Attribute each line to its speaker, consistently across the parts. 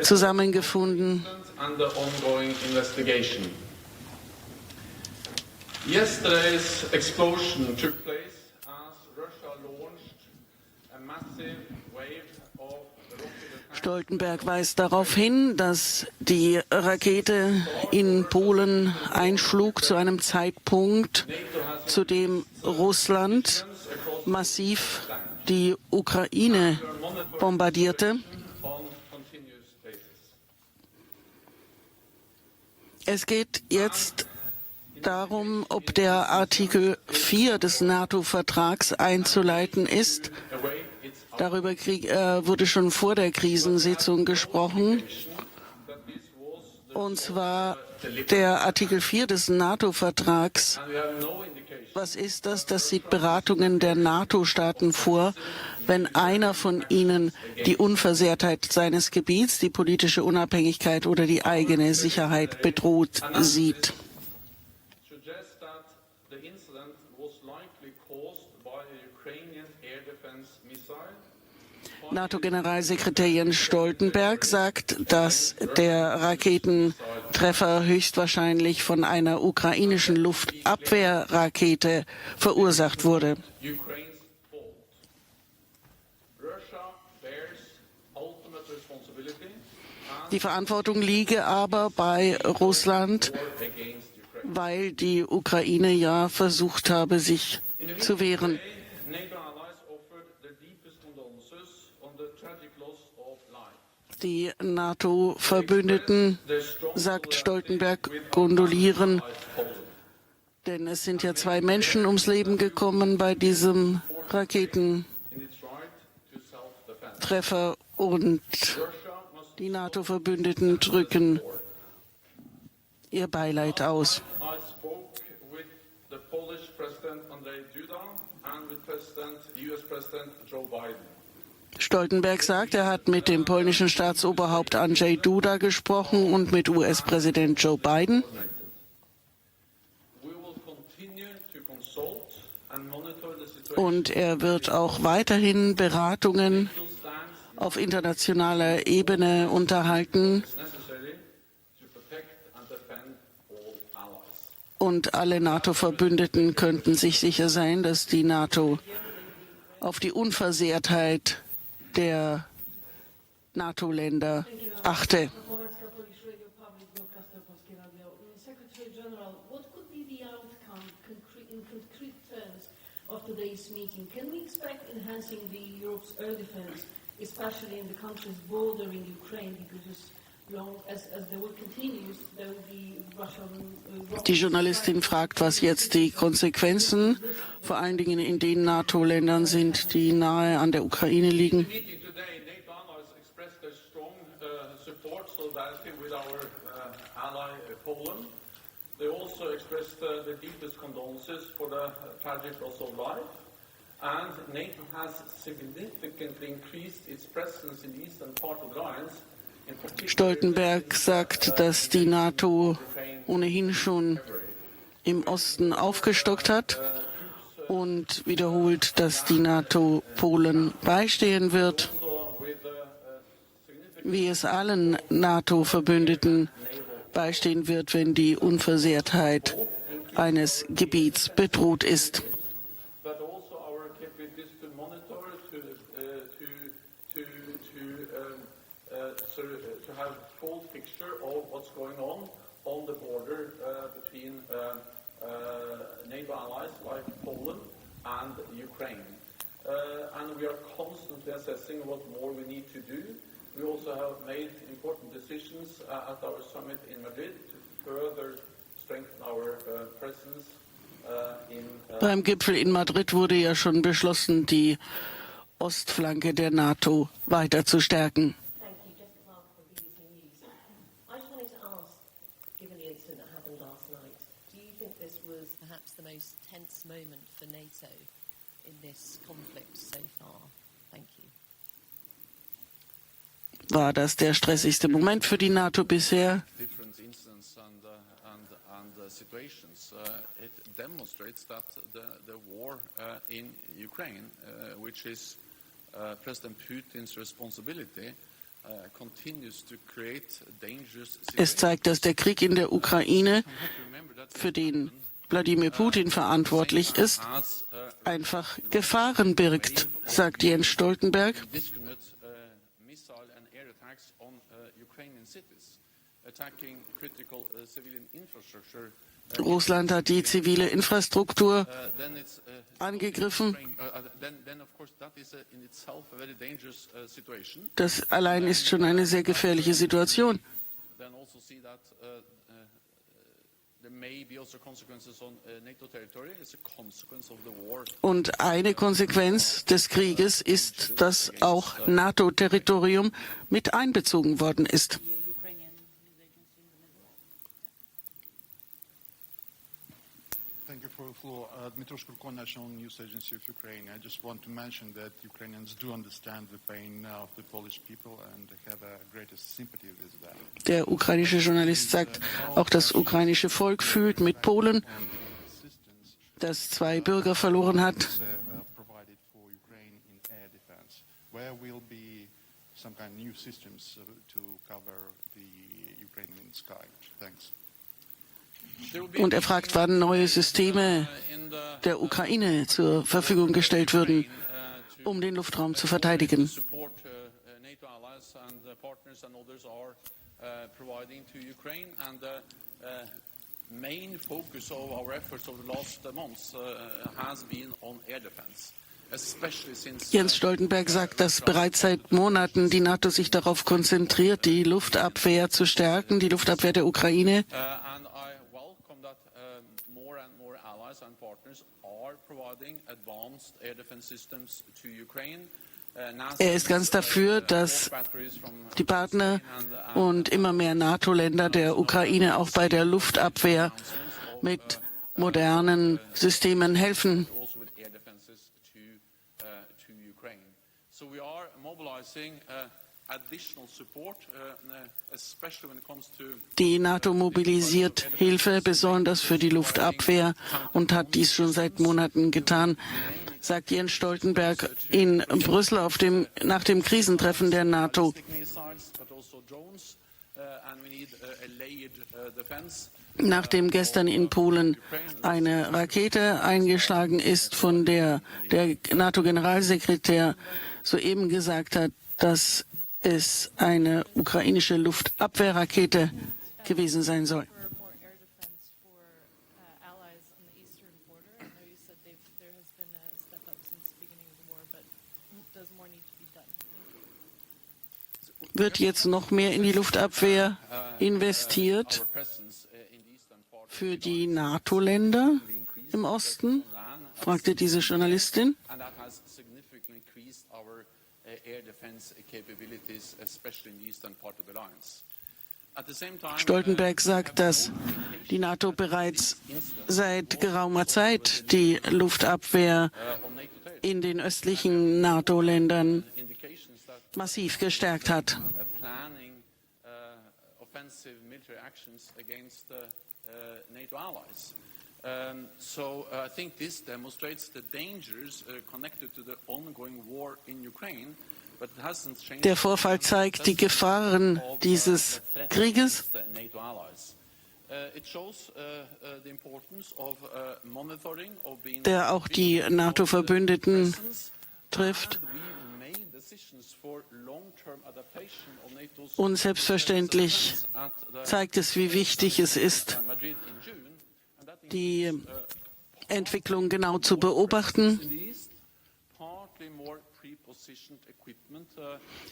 Speaker 1: zusammengefunden.
Speaker 2: Yesterday's explosion took place as Russia launched a massive wave of
Speaker 1: Stoltenberg weist darauf hin, dass die Rakete in Polen einschlug zu einem Zeitpunkt, zu dem Russland massiv die Ukraine bombardierte. Es geht jetzt darum, ob der Artikel 4 des NATO-Vertrags einzuleiten ist. Darüber wurde schon vor der Krisensitzung gesprochen. Und zwar der Artikel 4 des NATO-Vertrags. Was ist das? Das sieht Beratungen der NATO-Staaten vor, wenn einer von ihnen die Unversehrtheit seines Gebiets, die politische Unabhängigkeit oder die eigene Sicherheit bedroht sieht. NATO-Generalsekretär Jens Stoltenberg sagt, dass der Raketentreffer höchstwahrscheinlich von einer ukrainischen Luftabwehrrakete verursacht wurde. Die Verantwortung liege aber bei Russland, weil die Ukraine ja versucht habe, sich zu wehren. Die NATO-Verbündeten, sagt Stoltenberg, kondolieren, denn es sind ja 2 Menschen ums Leben gekommen bei diesem Raketentreffer und die NATO-Verbündeten drücken ihr Beileid aus. Stoltenberg sagt, er hat mit dem polnischen Staatsoberhaupt Andrzej Duda gesprochen und mit US-Präsident Joe Biden. Und er wird auch weiterhin Beratungen auf internationaler Ebene unterhalten. Und alle NATO-Verbündeten könnten sich sicher sein, dass die NATO auf die Unversehrtheit der NATO-Länder achte. Die Journalistin fragt, was jetzt die Konsequenzen vor allen Dingen in den NATO-Ländern sind, die nahe an der Ukraine liegen.
Speaker 2: They also expressed the deepest condolences for the tragic loss of life, and NATO has significantly increased its presence in the eastern part of the alliance.
Speaker 1: Stoltenberg sagt, dass die NATO ohnehin schon im Osten aufgestockt hat und wiederholt, dass die NATO Polen beistehen wird, wie es allen NATO-Verbündeten beistehen wird, wenn die Unversehrtheit eines Gebiets bedroht ist.
Speaker 2: On the border between NATO allies like Poland and Ukraine. And we are constantly assessing what more we need to do. We also have made important decisions at our summit in Madrid to further strengthen our presence in...
Speaker 1: Beim Gipfel in Madrid wurde ja schon beschlossen, die Ostflanke der NATO weiter zu stärken.
Speaker 3: Moment for NATO in this conflict so far? Thank you.
Speaker 1: War das der stressigste Moment für die NATO bisher?
Speaker 2: Different incidents and situations. It demonstrates that the war in Ukraine, which is President Putin's responsibility,
Speaker 1: Es zeigt, dass der Krieg in der Ukraine, für den Wladimir Putin verantwortlich ist, einfach Gefahren birgt, sagt Jens Stoltenberg. Russland hat die zivile Infrastruktur angegriffen. Das allein ist schon eine sehr gefährliche Situation. Und eine Konsequenz des Krieges ist, dass auch NATO-Territorium mit einbezogen worden ist.
Speaker 4: Thank you for the floor. Dmytro Shkurko, National News Agency of Ukraine. I just want to mention that Ukrainians do understand the pain of the Polish people and have a greatest sympathy with that.
Speaker 1: Der ukrainische Journalist sagt, auch das ukrainische Volk fühlt mit Polen, das 2 Bürger verloren hat.
Speaker 4: Provided for Ukraine in air defense. Where will be some kind of new systems to cover the Ukrainian sky? Thanks.
Speaker 1: Und er fragt, wann neue Systeme der Ukraine zur Verfügung gestellt würden, um den Luftraum zu verteidigen. Jens Stoltenberg sagt, dass bereits seit Monaten die NATO sich darauf konzentriert, die Luftabwehr zu stärken, die Luftabwehr der Ukraine. Er ist ganz dafür, dass die Partner und immer mehr NATO-Länder der Ukraine auch bei der Luftabwehr mit modernen Systemen helfen. Die NATO mobilisiert Hilfe, besonders für die Luftabwehr, und hat dies schon seit Monaten getan, sagt Jens Stoltenberg in Brüssel nach dem Krisentreffen der NATO. Nachdem gestern in Polen eine Rakete eingeschlagen ist, von der Nato-Generalsekretär soeben gesagt hat, dass es eine ukrainische Luftabwehrrakete gewesen sein soll. Wird jetzt noch mehr in die Luftabwehr investiert für die NATO-Länder im Osten? Fragte diese Journalistin. Stoltenberg sagt, dass die NATO bereits seit geraumer Zeit die Luftabwehr in den östlichen NATO-Ländern massiv gestärkt hat.
Speaker 2: So I think this demonstrates the dangers connected to the ongoing war in Ukraine.
Speaker 1: Der Vorfall zeigt die Gefahren dieses Krieges. Der auch die NATO-Verbündeten trifft. Und selbstverständlich zeigt es, wie wichtig es ist, die Entwicklung genau zu beobachten.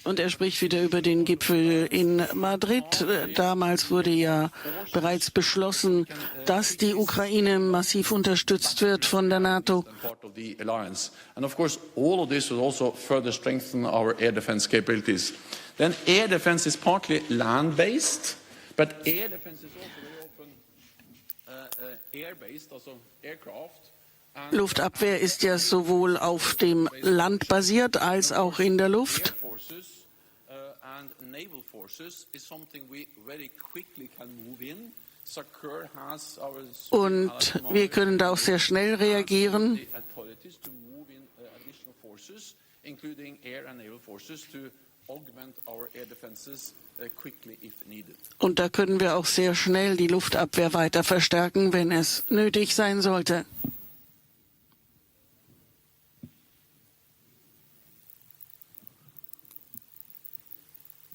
Speaker 1: Und er spricht wieder über den Gipfel in Madrid. Damals wurde ja bereits beschlossen, dass die Ukraine massiv unterstützt wird von der NATO.
Speaker 2: And of course, all of this will also further strengthen our air defense capabilities. Then air defense is partly land-based, but air defense is also very often air-based, also aircraft.
Speaker 1: Luftabwehr ist ja sowohl auf dem Land basiert als auch in der Luft. Und wir können da auch sehr schnell reagieren.
Speaker 2: augment our air defenses quickly if needed.
Speaker 1: Und da können wir auch sehr schnell die Luftabwehr weiter verstärken, wenn es nötig sein sollte.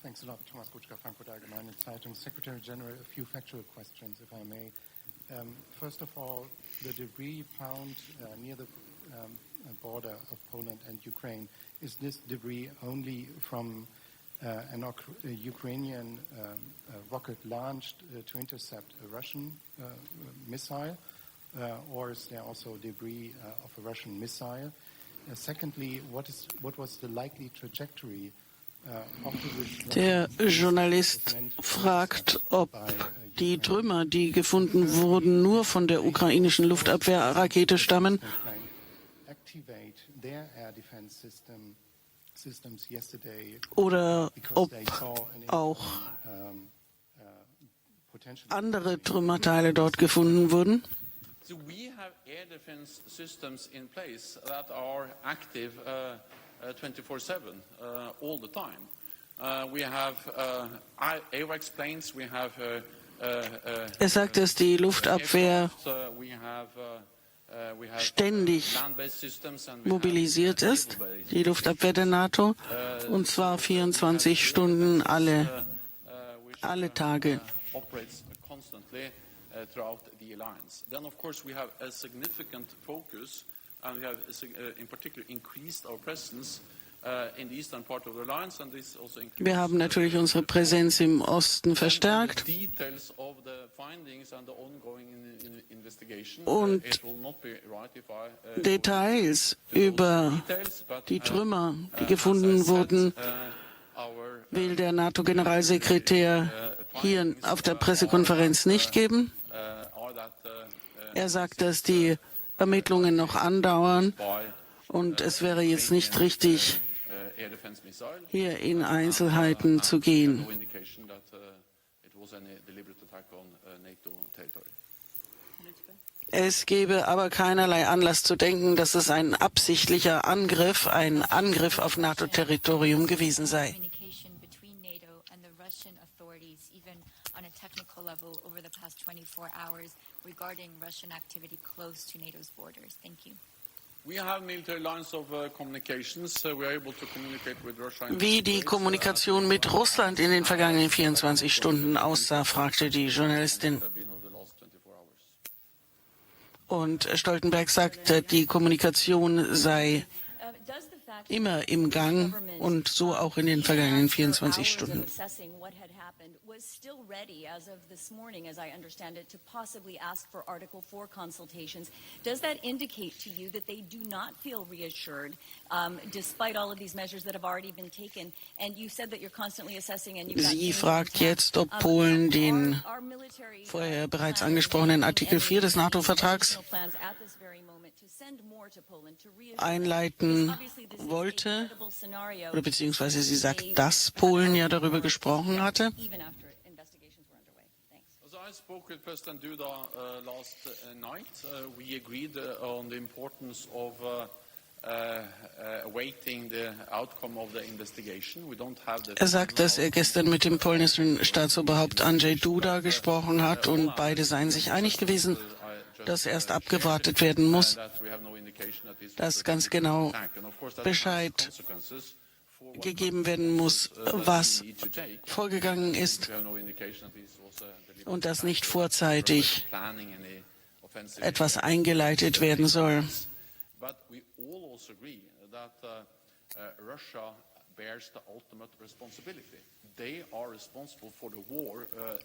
Speaker 5: Thanks a lot. Thomas Kutschka, Frankfurter Allgemeine Zeitung. Secretary General, a few factual questions, if I may. First of all, the debris found near the border of Poland and Ukraine, is this debris only from an Ukrainian rocket launched to intercept a Russian missile, or is there also debris of a Russian missile? Secondly, what was the likely trajectory?
Speaker 1: Der Journalist fragt, ob die Trümmer, die gefunden wurden, nur von der ukrainischen Luftabwehrrakete stammen oder ob auch andere Trümmerteile dort gefunden wurden.
Speaker 2: So we have air defense systems in place that are active 24/7 all the time. We have AWACS planes, we have
Speaker 1: Er sagt, dass die Luftabwehr ständig mobilisiert ist, die Luftabwehr der NATO, und zwar 24 Stunden alle Tage.
Speaker 2: Throughout the alliance. Then, of course, we have a significant focus, and we have, in particular, increased our presence in the eastern part of the alliance, and this also includes.
Speaker 1: Wir haben natürlich unsere Präsenz im Osten verstärkt.
Speaker 2: Details of the findings and the ongoing investigation.
Speaker 1: Und
Speaker 2: It will not be right if I,
Speaker 1: Details über die Trümmer, die gefunden wurden, will der NATO-Generalsekretär hier auf der Pressekonferenz nicht geben. Er sagt, dass die Ermittlungen noch andauern und es wäre jetzt nicht richtig, hier in Einzelheiten zu gehen. Es gäbe aber keinerlei Anlass zu denken, dass es ein absichtlicher Angriff, ein Angriff auf NATO-Territorium gewesen sei.
Speaker 6: On a technical level over the past 24 hours regarding Russian activity close to NATO's borders. Thank you.
Speaker 2: We have military lines of communications. We are able to communicate with Russia.
Speaker 1: Wie die Kommunikation mit Russland in den vergangenen 24 Stunden aussah, fragte die Journalistin. Und Stoltenberg sagte, die Kommunikation sei immer im Gang und so auch in den vergangenen 24 Stunden.
Speaker 6: Still ready as of this morning, as I understand it, to possibly ask for Article 4 consultations. Does that indicate to you that they do not feel reassured, despite all of these measures that have already been taken? And you said that you're constantly assessing and you've got
Speaker 1: Sie fragt jetzt, ob Polen den vorher bereits angesprochenen Artikel 4 des NATO-Vertrags einleiten wollte, oder beziehungsweise sie sagt, dass Polen ja darüber gesprochen hatte.
Speaker 2: I spoke with President Duda last night. We agreed on the importance of awaiting the outcome of the investigation. We don't have the.
Speaker 1: Er sagt, dass er gestern mit dem polnischen Staatsoberhaupt Andrzej Duda gesprochen hat und beide seien sich einig gewesen, dass erst abgewartet werden muss, dass ganz genau Bescheid gegeben werden muss, was vorgegangen ist und dass nicht vorzeitig etwas eingeleitet werden soll.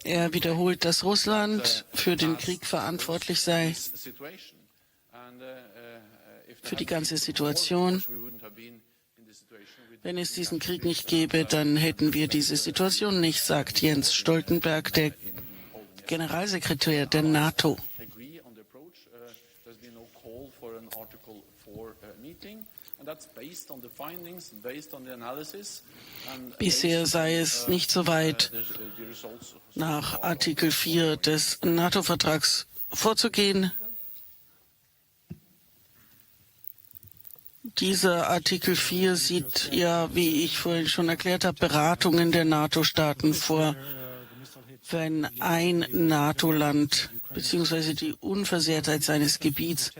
Speaker 1: Er wiederholt, dass Russland für den Krieg verantwortlich sei, für die ganze Situation. Wenn es diesen Krieg nicht gäbe, dann hätten wir diese Situation nicht, sagt Jens Stoltenberg, der Generalsekretär der NATO. Bisher sei es nicht so weit, nach Artikel 4 des NATO-Vertrags vorzugehen. Dieser Artikel 4 sieht ja, wie ich vorhin schon erklärt habe, Beratungen der NATO-Staaten vor, wenn ein NATO-Land bzw. die Unversehrtheit seines Gebiets,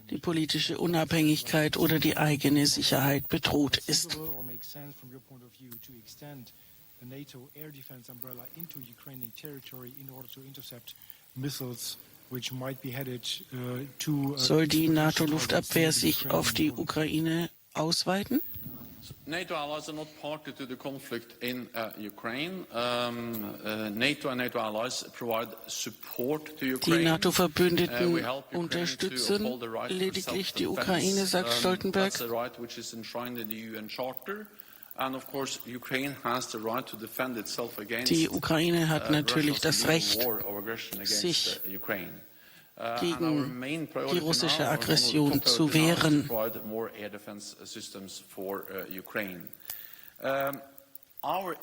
Speaker 1: die politische Unabhängigkeit oder die eigene Sicherheit bedroht ist. Soll die NATO-Luftabwehr sich auf die Ukraine ausweiten?
Speaker 2: NATO allies are not party to the conflict in Ukraine. NATO and NATO allies provide support to Ukraine.
Speaker 1: Die NATO-Verbündeten unterstützen lediglich die Ukraine, sagt Stoltenberg.
Speaker 2: That's a right which is enshrined in the UN Charter. And of course, Ukraine has the right to defend itself against
Speaker 1: Die Ukraine hat natürlich das Recht,
Speaker 2: war of aggression against
Speaker 1: sich
Speaker 2: Ukraine.
Speaker 1: gegen die russische Aggression zu wehren.
Speaker 2: Our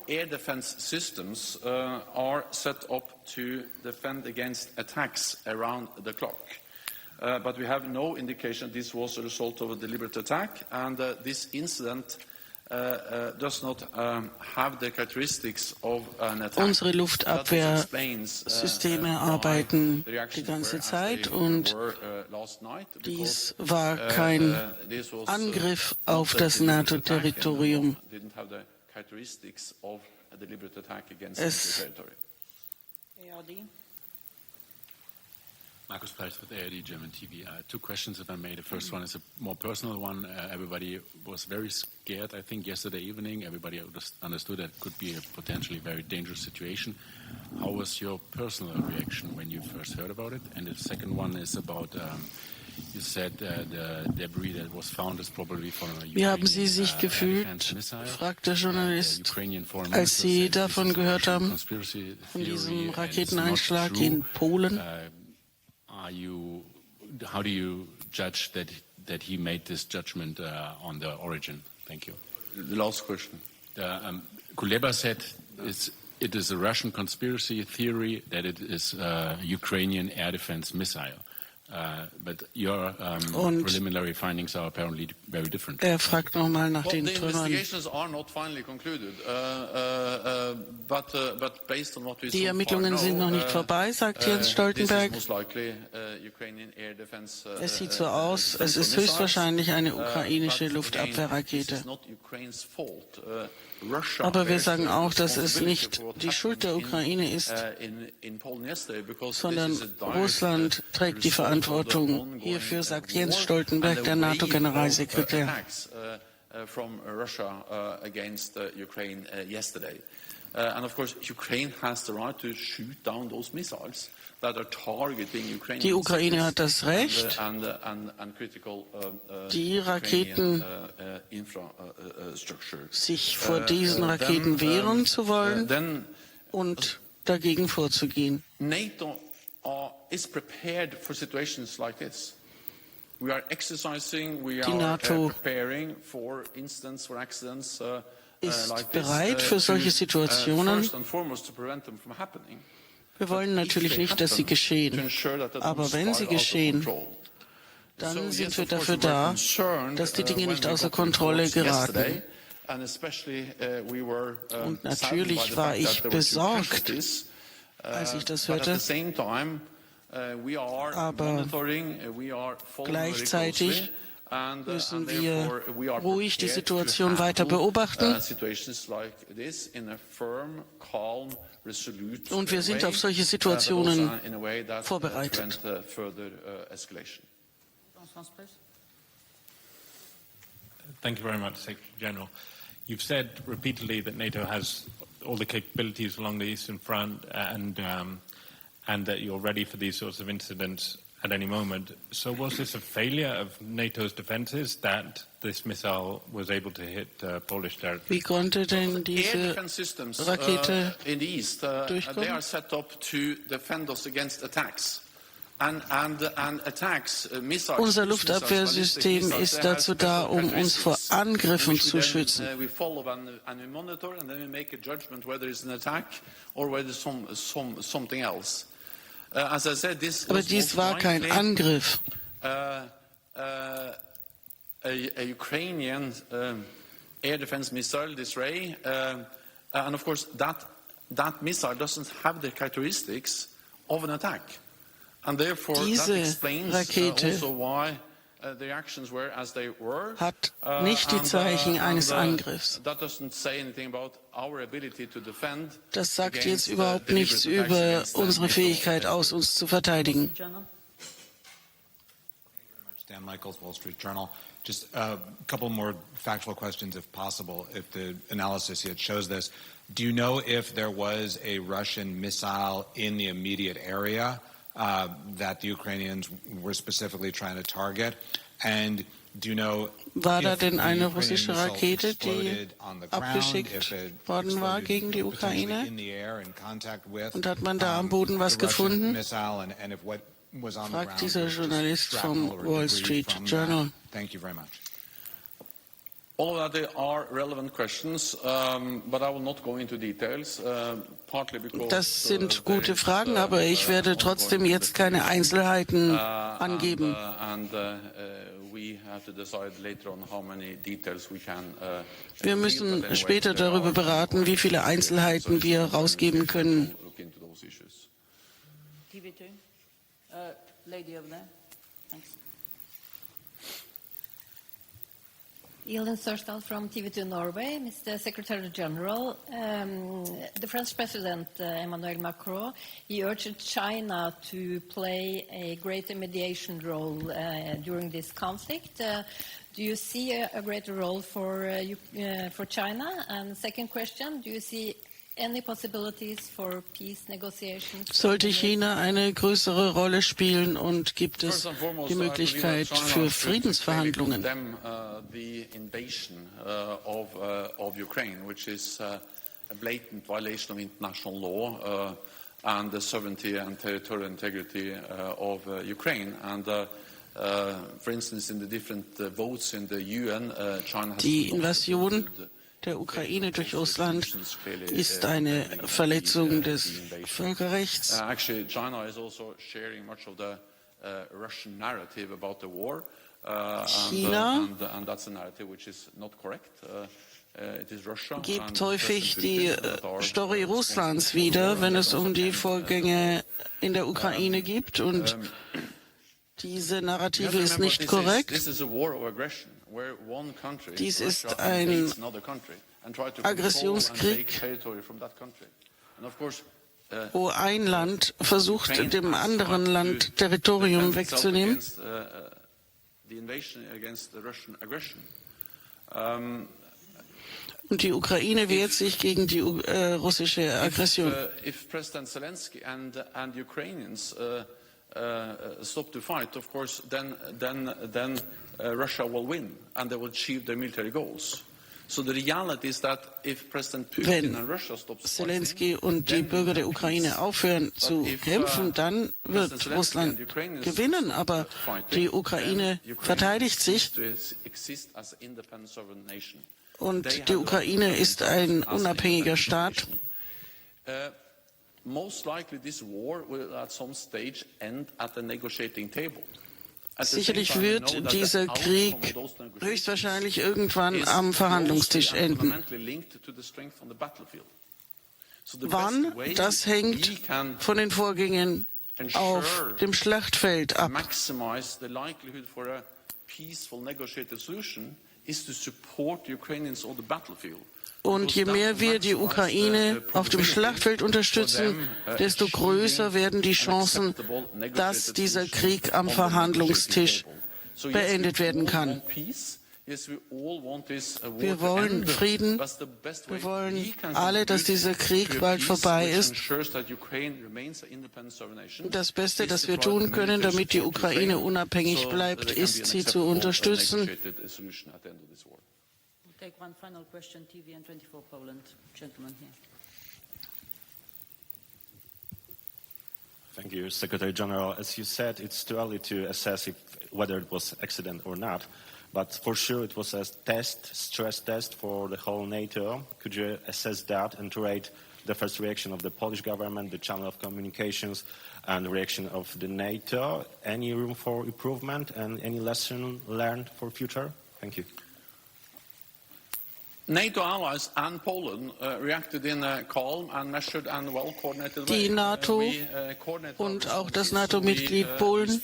Speaker 2: air defense systems are set up to defend against attacks around the clock. But we have no indication this was a result of a deliberate attack, and this incident does not have the characteristics of an attack.
Speaker 1: Unsere Luftabwehrsysteme arbeiten die ganze Zeit und dies war kein Angriff auf das NATO-Territorium. Es
Speaker 7: Markus Preis with ARD German TV. Two questions, if I may. The first one is a more personal one. Everybody was very scared, I think, yesterday evening. Everybody understood that it could be a potentially very dangerous situation. How was your personal reaction when you first heard about it? And the second one is about, you said the debris that was found is probably from a
Speaker 1: Wie haben Sie sich gefühlt, fragt der Journalist, als Sie davon gehört haben, von diesem Raketeneinschlag in Polen?
Speaker 7: How do you judge that he made this judgment on the origin? Thank you.
Speaker 2: The last question.
Speaker 7: Kuleba said it is a Russian conspiracy theory that it is a Ukrainian air defense missile. But your preliminary findings are apparently very different.
Speaker 1: Fragt nochmal nach den
Speaker 2: The
Speaker 1: Trümmern.
Speaker 2: investigations are not finally concluded, but based on what we
Speaker 1: Die
Speaker 2: so
Speaker 1: Ermittlungen
Speaker 2: far
Speaker 1: sind noch
Speaker 2: know,
Speaker 1: nicht vorbei, sagt Jens
Speaker 2: this is
Speaker 1: Stoltenberg.
Speaker 2: most likely Ukrainian air defense.
Speaker 1: Es sieht so aus, es ist höchstwahrscheinlich eine ukrainische Luftabwehrrakete. Aber wir sagen auch, dass es nicht die Schuld der Ukraine ist, sondern Russland trägt die Verantwortung. Hierfür sagt Jens Stoltenberg, der NATO-Generalsekretär.
Speaker 2: From Russia against Ukraine yesterday. And of course, Ukraine has the right to shoot down those missiles that are targeting Ukrainian
Speaker 1: Die Ukraine hat das Recht,
Speaker 2: and critical
Speaker 1: die Raketen
Speaker 2: infrastructure.
Speaker 1: sich vor diesen Raketen wehren zu wollen
Speaker 2: Then
Speaker 1: und dagegen vorzugehen.
Speaker 2: NATO is prepared for situations like this. We are exercising, we
Speaker 1: Die
Speaker 2: are
Speaker 1: NATO
Speaker 2: preparing for incidents, for accidents
Speaker 1: ist
Speaker 2: like this,
Speaker 1: bereit für solche Situationen.
Speaker 2: first and foremost to prevent them from happening.
Speaker 1: Wir wollen natürlich nicht, dass sie geschehen. Aber wenn sie geschehen, dann sind wir dafür da, dass die Dinge nicht außer Kontrolle geraten. Und natürlich war ich besorgt, als ich das hörte. Aber gleichzeitig müssen wir ruhig die Situation weiter beobachten. Und wir sind auf solche Situationen vorbereitet.
Speaker 8: Thank you very much, Secretary General. You've said repeatedly that NATO has all the capabilities along the Eastern Front and that you're ready for these sorts of incidents at any moment. So was this a failure of NATO's defenses that this missile was able to hit Polish territory?
Speaker 1: Wie konnte denn diese Rakete
Speaker 2: in the East, they are set up to defend us against attacks. And attacks, missiles,
Speaker 1: Unser Luftabwehrsystem ist dazu da, um uns vor Angriffen zu schützen.
Speaker 2: We follow and we monitor and then we make a judgment whether it's an attack or whether it's something else.
Speaker 1: Aber dies war kein Angriff.
Speaker 2: a Ukrainian air defense missile, this Ray, and of course that missile doesn't have the characteristics of an attack, and therefore that explains also why the reactions were as they were.
Speaker 1: Hat nicht die Zeichen eines Angriffs.
Speaker 2: That doesn't say anything about our ability to defend.
Speaker 1: Das sagt jetzt überhaupt nichts über unsere Fähigkeit aus, uns zu verteidigen.
Speaker 9: Dan Michaels, Wall Street Journal. Just a couple more factual questions, if possible, if the analysis yet shows this. Do you know if there was a Russian missile in the immediate area that the Ukrainians were specifically trying to target? And do you know
Speaker 1: war da denn eine russische Rakete, die abgeschickt worden war gegen die Ukraine? Und hat man da am Boden was gefunden? Fragt dieser Journalist vom Wall Street Journal.
Speaker 9: Thank you very much.
Speaker 2: All of that are relevant questions, but I will not go into details, partly because
Speaker 1: das sind gute Fragen, aber ich werde trotzdem jetzt keine Einzelheiten angeben. Wir müssen später darüber beraten, wie viele Einzelheiten wir rausgeben können.
Speaker 10: Lady over there. Thanks.
Speaker 3: Elin Sørsdal from TV2 Norway. Mr. Secretary General, the French President Emmanuel Macron, he urged China to play a greater mediation role during this conflict. Do you see a greater role for China? And second question, do you see any possibilities for peace negotiations?
Speaker 1: Sollte China eine größere Rolle spielen und gibt es die Möglichkeit für Friedensverhandlungen?
Speaker 2: The invasion of Ukraine, which is a blatant violation of international law and the sovereignty and territorial integrity of Ukraine. And for instance, in the different votes in the UN, China has
Speaker 1: die Invasion der Ukraine durch Russland ist eine Verletzung des Völkerrechts.
Speaker 2: Actually, China is also sharing much of the Russian narrative about the war.
Speaker 1: China
Speaker 2: and that's a narrative which is not correct. It is Russia.
Speaker 1: Gibt häufig die Story Russlands wieder, wenn es um die Vorgänge in der Ukraine geht, und diese Narrative ist nicht korrekt. Dies ist ein Aggressionskrieg, wo ein Land versucht, dem anderen Land Territorium wegzunehmen. Und die Ukraine wehrt sich gegen die russische Aggression.
Speaker 2: If President Zelensky and Ukrainians stop to fight, of course, then Russia will win and they will achieve their military goals. So the reality is that if President Putin and Russia stop fighting,
Speaker 1: wenn Zelensky und die Bürger der Ukraine aufhören zu kämpfen, dann wird Russland gewinnen. Aber die Ukraine verteidigt sich. Und die Ukraine ist ein unabhängiger Staat.
Speaker 2: Most likely this war will at some stage end at the negotiating table.
Speaker 1: Sicherlich wird dieser Krieg höchstwahrscheinlich irgendwann am Verhandlungstisch enden. Wann? Das hängt von den Vorgängen auf dem Schlachtfeld ab. Und je mehr wir die Ukraine auf dem Schlachtfeld unterstützen, desto größer werden die Chancen, dass dieser Krieg am Verhandlungstisch beendet werden kann. Wir wollen Frieden. Wir wollen alle, dass dieser Krieg bald vorbei ist. Das Beste, das wir tun können, damit die Ukraine unabhängig bleibt, ist, sie zu unterstützen.
Speaker 10: Take one final question, TV and 24 Poland. Gentleman here.
Speaker 11: Thank you, Secretary General. As you said, it's too early to assess whether it was accident or not, but for sure it was a stress test for the whole NATO. Could you assess that and rate the first reaction of the Polish government, the channel of communications, and the reaction of the NATO? Any room for improvement and any lesson learned for future? Thank you.
Speaker 2: NATO allies and Poland reacted in a calm and measured and well-coordinated way.
Speaker 1: Die NATO und auch das NATO-Mitglied Polen,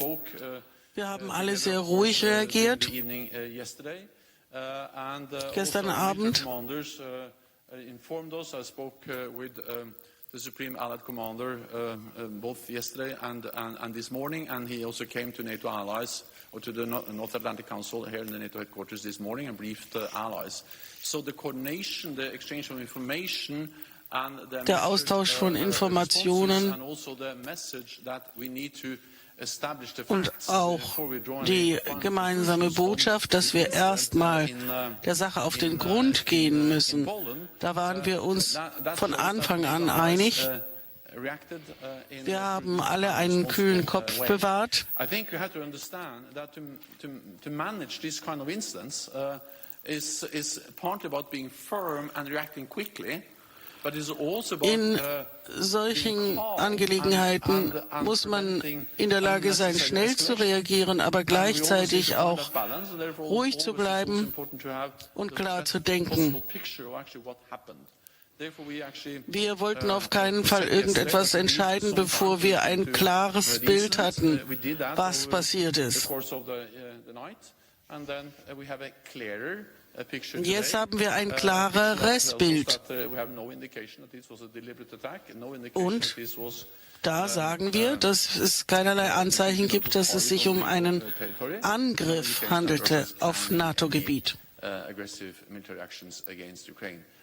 Speaker 1: wir haben alle sehr ruhig reagiert. Gestern Abend
Speaker 2: informed us. I spoke with the Supreme Allied Commander both yesterday and this morning, and he also came to NATO allies or to the North Atlantic Council here in the NATO headquarters this morning and briefed the allies. So the coordination, the exchange of information and the
Speaker 1: der Austausch von Informationen
Speaker 2: and also the message that we need to
Speaker 1: und auch die gemeinsame Botschaft, dass wir erstmal der Sache auf den Grund gehen müssen. Da waren wir uns von Anfang an einig. Wir haben alle einen kühlen Kopf bewahrt.
Speaker 2: I think you have to understand that to manage this kind of instance is partly about being firm and reacting quickly.
Speaker 1: In solchen Angelegenheiten muss man in der Lage sein, schnell zu reagieren, aber gleichzeitig auch ruhig zu bleiben und klar zu denken. Wir wollten auf keinen Fall irgendetwas entscheiden, bevor wir ein klares Bild hatten, was passiert ist. Jetzt haben wir ein klareres Bild. Und da sagen wir, dass es keinerlei Anzeichen gibt, dass es sich um einen Angriff handelte auf NATO-Gebiet.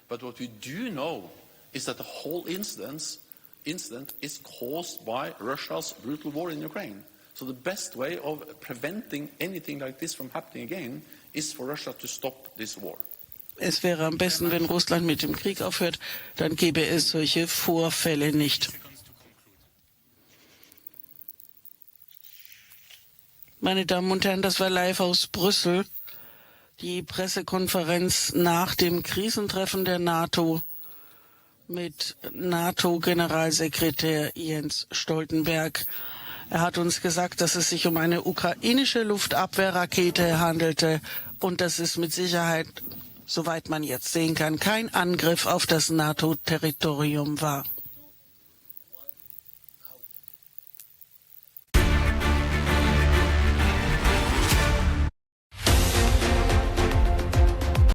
Speaker 2: But what we do know is that the whole incident is caused by Russia's brutal war in Ukraine. So the best way of preventing anything like this from happening again is for Russia to stop this war.
Speaker 1: Es wäre am besten, wenn Russland mit dem Krieg aufhört, dann gäbe es solche Vorfälle nicht. Meine Damen und Herren, das war live aus Brüssel. Die Pressekonferenz nach dem Krisentreffen der NATO mit NATO-Generalsekretär Jens Stoltenberg. Er hat uns gesagt, dass es sich um eine ukrainische Luftabwehrrakete handelte und dass es mit Sicherheit, soweit man jetzt sehen kann, kein Angriff auf das NATO-Territorium war.